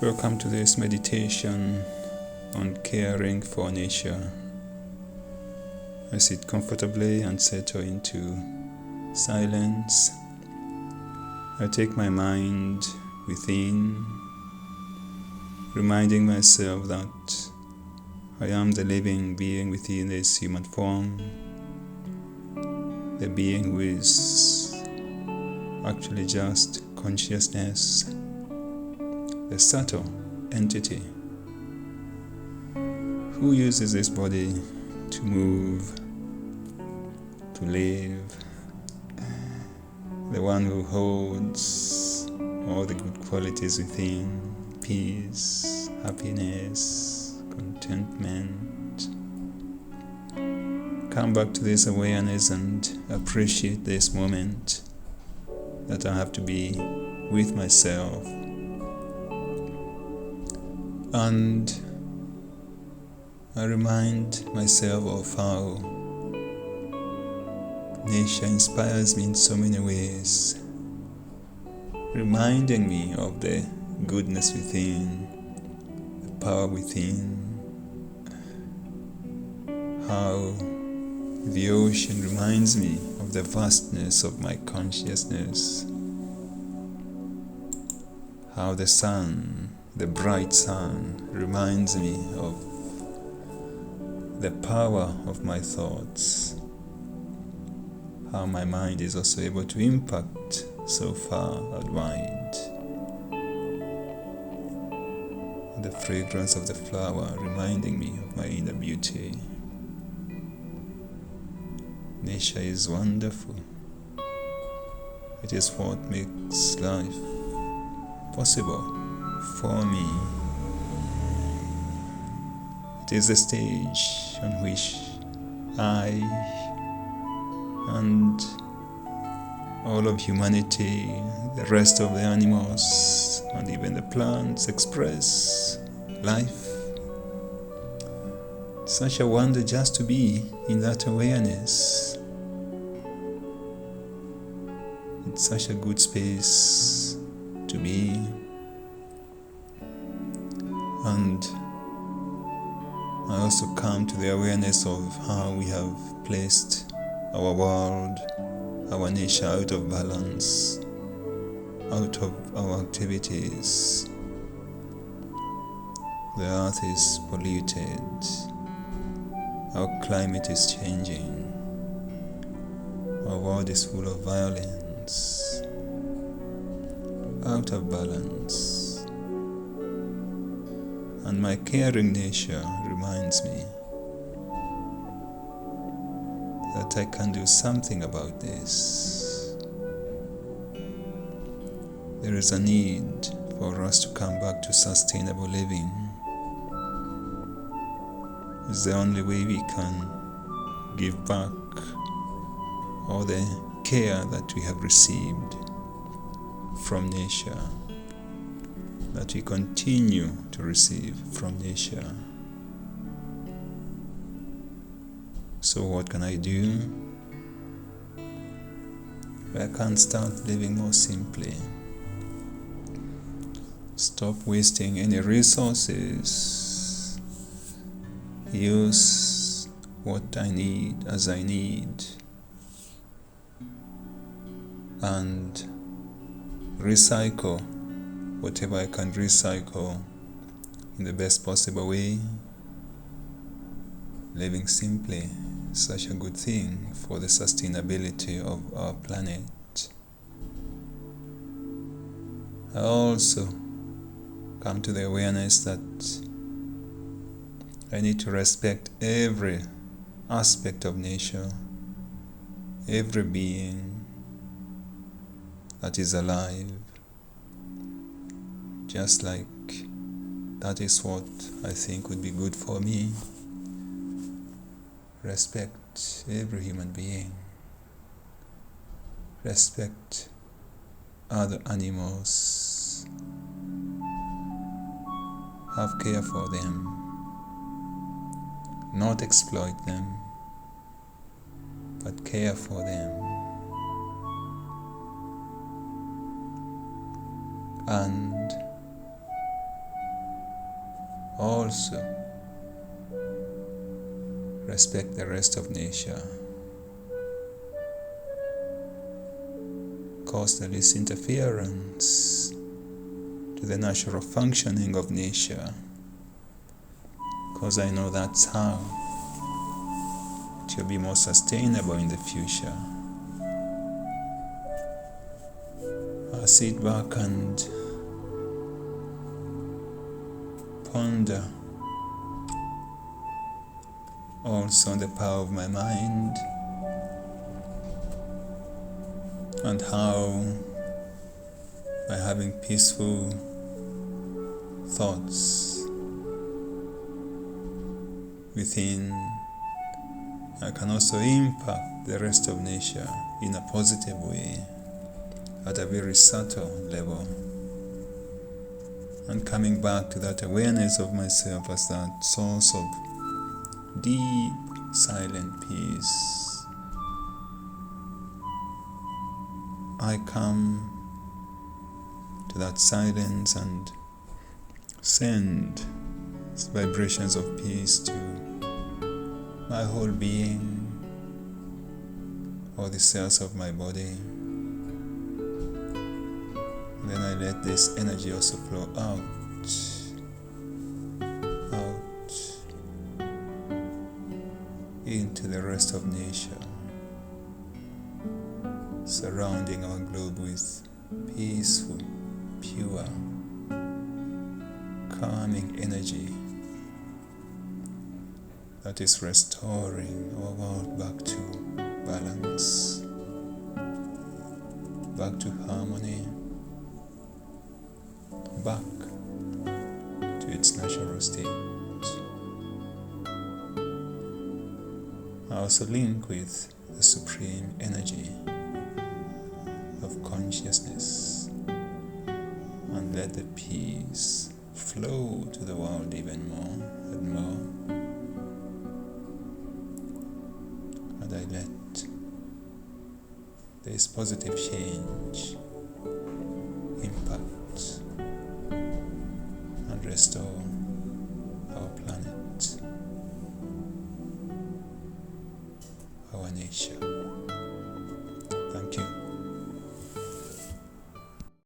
Welcome to this meditation on caring for nature. I sit comfortably and settle into silence. I take my mind within, reminding myself that I am the living being within this human form, the being who is actually just consciousness, the subtle entity who uses this body to move, to live, the one who holds all the good qualities within: peace, happiness, contentment. Come back to this awareness and appreciate this moment that I have to be with myself. And I remind myself of how nature inspires me in so many ways, reminding me of the goodness within, the power within, how the ocean reminds me of the vastness of my consciousness, how the sun, the bright sun, reminds me of the power of my thoughts, how my mind is also able to impact so far and wide. The fragrance of the flower reminding me of my inner beauty. Nature is wonderful. It is what makes life possible for me. It is the stage on which I and all of humanity, the rest of the animals, and even the plants express life. Such a wonder just to be in that awareness. It's such a good space to be. And I also come to the awareness of how we have placed our world, our nature out of balance, out of our activities. The earth is polluted. Our climate is changing. Our world is full of violence, out of balance. And my caring nature reminds me that I can do something about this. There is a need for us to come back to sustainable living. It's the only way we can give back all the care that we have received from nature, that we continue to receive from nature. So what can I do? I can start living more simply. Stop wasting any resources. Use what I need as I need. And recycle whatever I can recycle in the best possible way. Living simply is such a good thing for the sustainability of our planet. I also come to the awareness that I need to respect every aspect of nature, every being that is alive. Just like that is what I think would be good for me. Respect every human being. Respect other animals. Have care for them. Not exploit them, but care for them. And also respect the rest of nature, cause the least interference to the natural functioning of nature, because I know that's how it will be more sustainable in the future. I'll sit back and ponder also on the power of my mind and how by having peaceful thoughts within, I can also impact the rest of nature in a positive way at a very subtle level. And coming back to that awareness of myself as that source of deep, silent peace, I come to that silence and send vibrations of peace to my whole being, all the cells of my body. Then I let this energy also flow out into the rest of nature, surrounding our globe with peaceful, pure, calming energy that is restoring our world back to balance, back to harmony, back to its natural state. I also link with the supreme energy of consciousness and let the peace flow to the world even more and more. And I let this positive change impact and restore our planet, our nature.